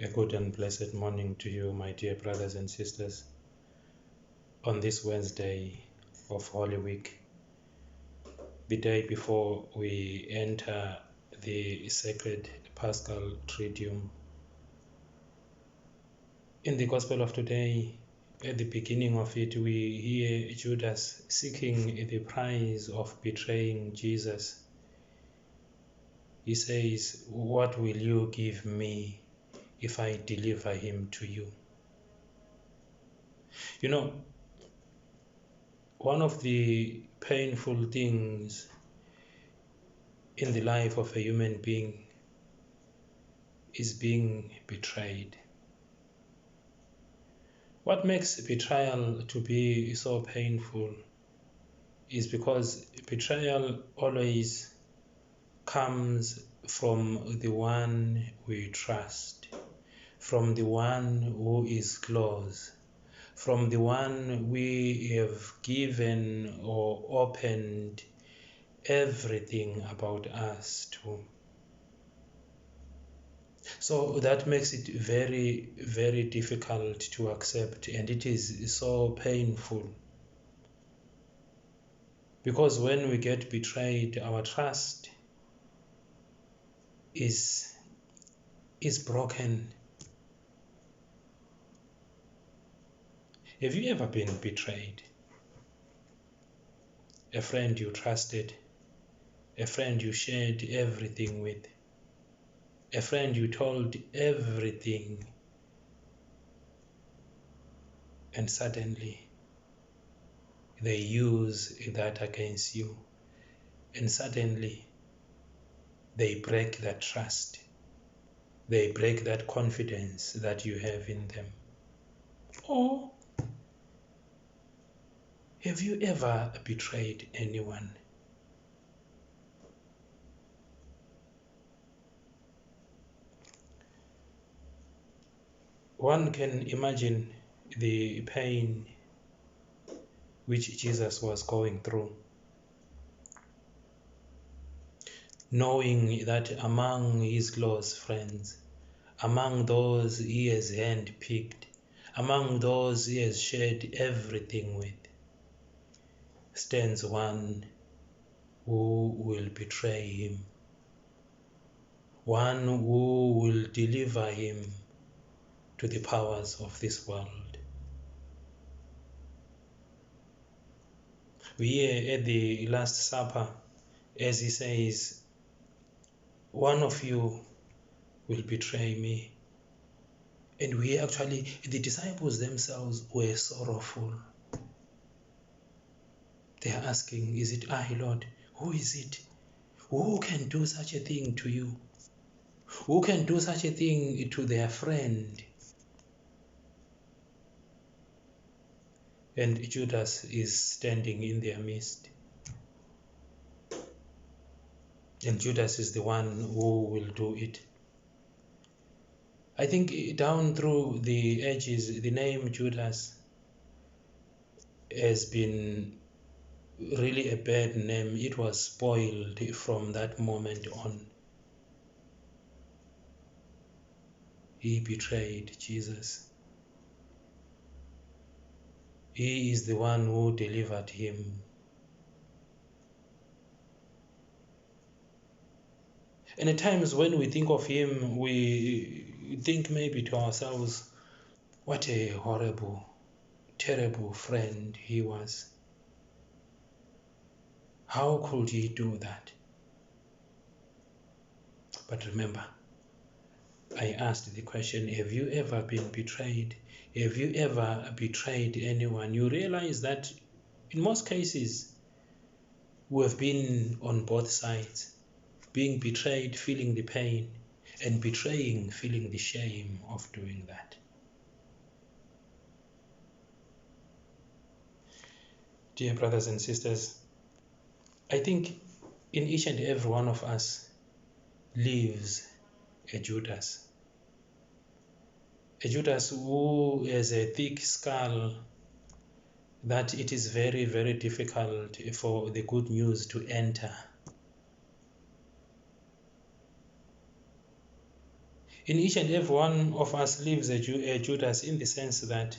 A good and blessed morning to you, my dear brothers and sisters, on this Wednesday of Holy Week, the day before we enter the sacred Paschal Triduum. In the Gospel of today, at the beginning of it, we hear Judas seeking the prize of betraying Jesus. He says, "What will you give me if I deliver him to you?" You know, one of the painful things in the life of a human being is being betrayed. What makes betrayal to be so painful is because betrayal always comes from the one we trust, from the one who is close, from the one we have given or opened everything about us to. So that makes it very, very difficult to accept, and it is so painful. Because when we get betrayed, our trust is broken. Have you ever been betrayed? A friend you trusted, a friend you shared everything with, a friend you told everything, and suddenly they use that against you, and suddenly they break that trust, they break that confidence that you have in them. Or have you ever betrayed anyone? One can imagine the pain which Jesus was going through, knowing that among his close friends, among those he has handpicked, among those he has shared everything with, stands one who will betray him, one who will deliver him to the powers of this world. We hear at the Last Supper, as he says, "One of you will betray me." And we actually, the disciples themselves were sorrowful. They are asking, "Is it I, Lord? Who is it? Who can do such a thing to you? Who can do such a thing to their friend?" And Judas is standing in their midst. And Judas is the one who will do it. I think down through the ages, the name Judas has been really a bad name. It was spoiled from that moment on. He betrayed Jesus. He is the one who delivered him. And at times when we think of him, we think maybe to ourselves, what a horrible, terrible friend he was. How could he do that? But remember, I asked the question, have you ever been betrayed? Have you ever betrayed anyone? You realize that in most cases, we have been on both sides, being betrayed, feeling the pain, and betraying, feeling the shame of doing that. Dear brothers and sisters, I think in each and every one of us lives a Judas who has a thick skull that it is very, very difficult for the good news to enter. In each and every one of us lives a Judas, in the sense that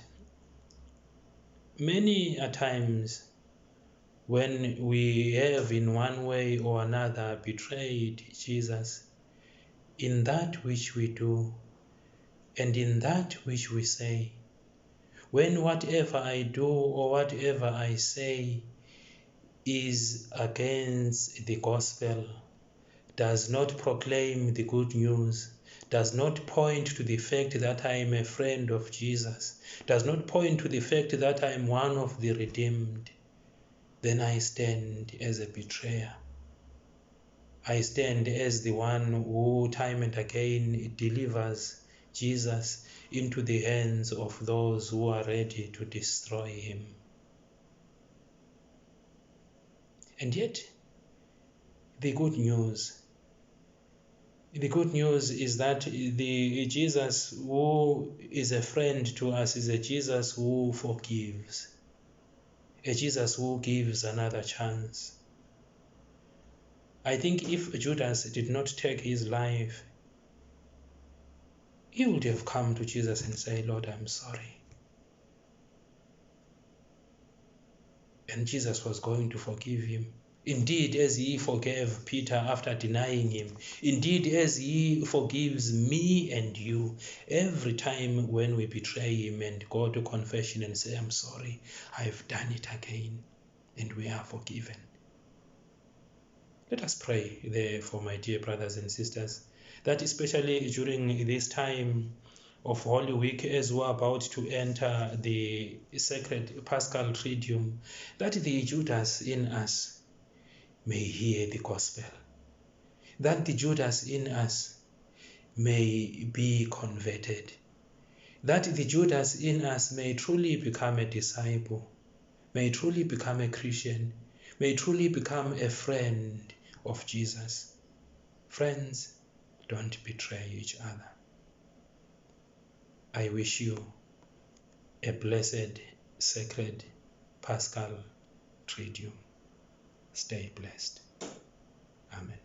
many a times when we have in one way or another betrayed Jesus in that which we do and in that which we say, when whatever I do or whatever I say is against the gospel, does not proclaim the good news, does not point to the fact that I am a friend of Jesus, does not point to the fact that I am one of the redeemed, then I stand as a betrayer. I stand as the one who time and again delivers Jesus into the hands of those who are ready to destroy him. And yet, the good news is that the Jesus who is a friend to us is a Jesus who forgives, a Jesus who gives another chance. I think if Judas did not take his life, he would have come to Jesus and said, Lord, I'm sorry. And Jesus was going to forgive him. Indeed, as he forgave Peter after denying him, indeed, as he forgives me and you every time when we betray him and go to confession and say, I'm sorry, I've done it again, and we are forgiven. Let us pray therefore, my dear brothers and sisters, that especially during this time of Holy Week, as we're about to enter the sacred Paschal Triduum, that the Judas in us may hear the gospel, that the Judas in us may be converted, that the Judas in us may truly become a disciple, may truly become a Christian, may truly become a friend of Jesus. Friends, don't betray each other. I wish you a blessed, sacred, Paschal Triduum. Stay blessed. Amen.